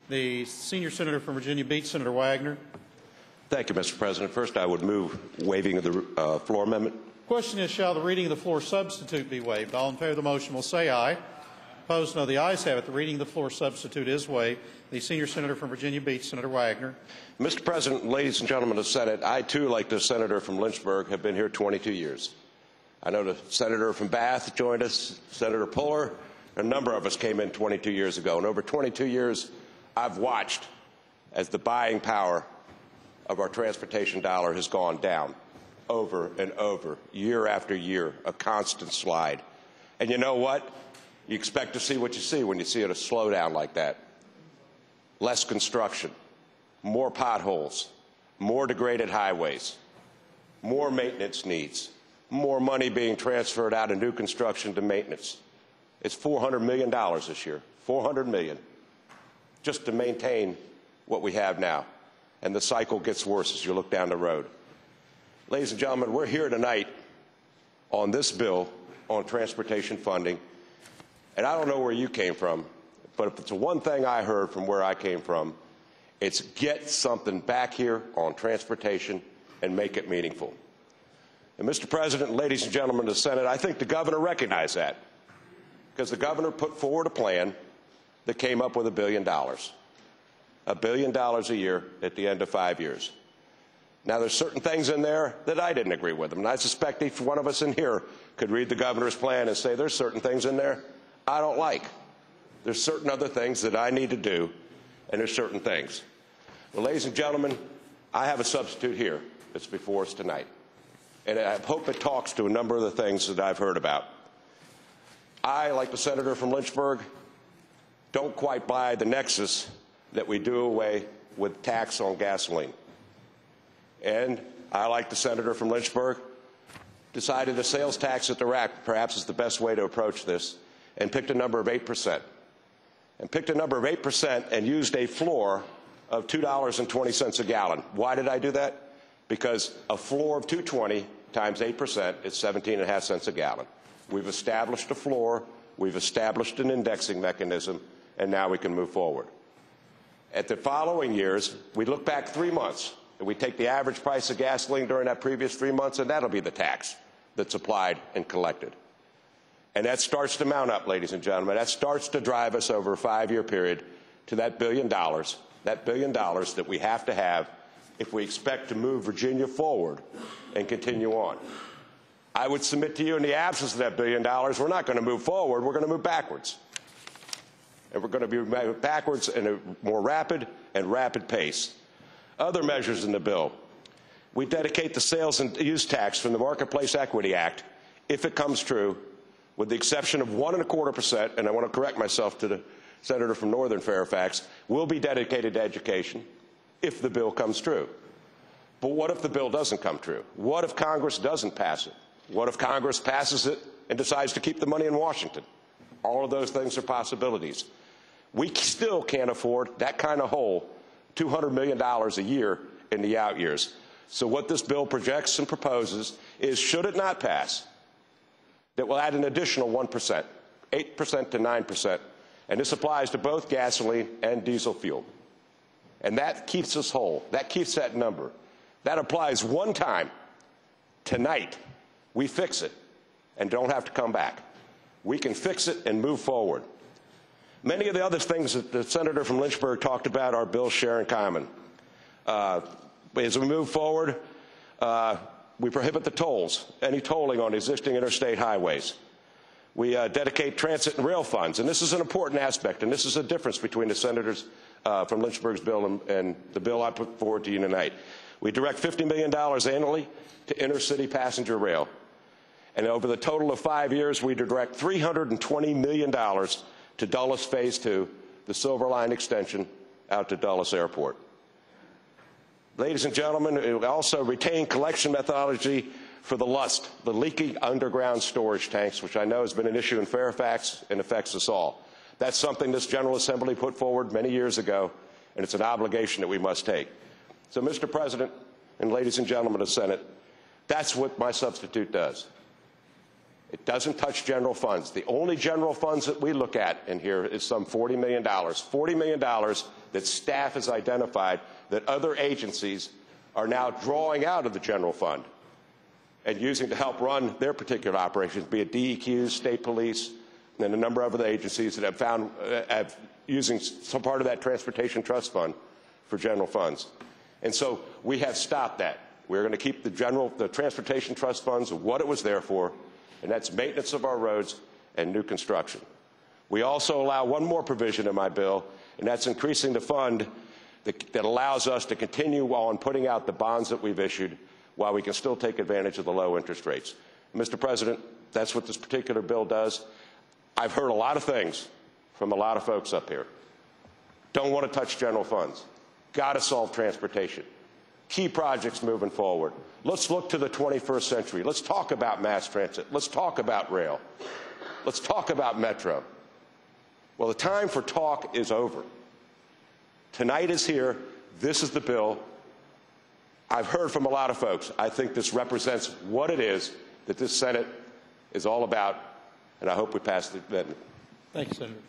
The senior senator from Virginia Beach, Senator Wagner. Thank you, Mr. President. First, I would move waiving of the floor amendment. Question is, shall the reading of the floor substitute be waived? All in favor of the motion will say aye. Opposed, no. The ayes have it. The reading of the floor substitute is waived. The senior senator from Virginia Beach, Senator Wagner. Mr. President, ladies and gentlemen of the Senate, I too, like the senator from Lynchburg, have been here 22 years. I know the senator from Bath joined us, Senator Puller. A number of us came in 22 years ago. And over 22 years, I've watched as the buying power of our transportation dollar has gone down over and over, year after year, a constant slide. And you know what? You expect to see what you see when you see a slowdown like that. Less construction, more potholes, more degraded highways, more maintenance needs, more money being transferred out of new construction to maintenance. It's $400 million this year, $400 million, just to maintain what we have now. And the cycle gets worse as you look down the road. Ladies and gentlemen, we're here tonight on this bill on transportation funding. And I don't know where you came from, but if it's one thing I heard from where I came from, it's get something back here on transportation and make it meaningful. And Mr. President, ladies and gentlemen of the Senate, I think the governor recognized that, because the governor put forward a plan that came up with $1 billion. $1 billion a year at the end of 5 years. Now, there's certain things in there that I didn't agree with, and I suspect each one of us in here could read the governor's plan and say there's certain things in there I don't like. There's certain other things that I need to do, and there's certain things. Well, ladies and gentlemen, I have a substitute here that's before us tonight, and I hope it talks to a number of the things that I've heard about. I, like the senator from Lynchburg, don't quite buy the nexus that we do away with tax on gasoline. And I, like the senator from Lynchburg, decided a sales tax at the rack perhaps is the best way to approach this, and picked a number of 8%. And picked a number of 8% and used a floor of $2.20 a gallon. Why did I do that? Because a floor of $2.20 times 8% is 17.5 cents a gallon. We've established a floor, we've established an indexing mechanism, and now we can move forward. At the following years, we look back 3 months, and we take the average price of gasoline during that previous 3 months, and that'll be the tax that's applied and collected. And that starts to mount up, ladies and gentlemen. That starts to drive us over a 5-year period to that $1 billion, that we have to have if we expect to move Virginia forward and continue on. I would submit to you, in the absence of that $1 billion, we're not going to move forward, we're going to move backwards. And we're going to be backwards in a more rapid pace. Other measures in the bill. We dedicate the sales and use tax from the Marketplace Equity Act, if it comes true, with the exception of 1.25%, and I want to correct myself to the senator from Northern Fairfax, will be dedicated to education if the bill comes true. But what if the bill doesn't come true? What if Congress doesn't pass it? What if Congress passes it and decides to keep the money in Washington? All of those things are possibilities. We still can't afford that kind of hole, $200 million a year in the out years. So what this bill projects and proposes is, should it not pass, that will add an additional 1%, 8% to 9%, and this applies to both gasoline and diesel fuel. And that keeps us whole. That keeps that number. That applies one time. Tonight, we fix it and don't have to come back. We can fix it and move forward. Many of the other things that the senator from Lynchburg talked about our bills share in common. As we move forward, we prohibit the tolls, any tolling on existing interstate highways. We dedicate transit and rail funds, and this is an important aspect, and this is a difference between the senators from Lynchburg's bill and the bill I put forward to you tonight. We direct $50 million annually to intercity passenger rail. And over the total of 5 years, we direct $320 million to Dulles Phase 2, the Silver Line extension out to Dulles Airport. Ladies and gentlemen, it will also retain collection methodology for the LUST, the leaky underground storage tanks, which I know has been an issue in Fairfax and affects us all. That's something this General Assembly put forward many years ago, and it's an obligation that we must take. So, Mr. President and ladies and gentlemen of the Senate, that's what my substitute does. It doesn't touch general funds. The only general funds that we look at in here is some $40 million. $40 million that staff has identified that other agencies are now drawing out of the general fund and using to help run their particular operations, be it DEQs, state police, and a number of other agencies that have found using some part of that transportation trust fund for general funds. And so we have stopped that. We're going to keep the transportation trust funds what it was there for, and that's maintenance of our roads and new construction. We also allow one more provision in my bill, and that's increasing the fund that allows us to continue on putting out the bonds that we've issued while we can still take advantage of the low interest rates. Mr. President, that's what this particular bill does. I've heard a lot of things from a lot of folks up here. Don't want to touch general funds. Got to solve transportation. Key projects moving forward. Let's look to the 21st century. Let's talk about mass transit. Let's talk about rail. Let's talk about metro. Well, the time for talk is over. Tonight is here. This is the bill. I've heard from a lot of folks. I think this represents what it is that this Senate is all about, and I hope we pass the amendment. Thank you, Senator.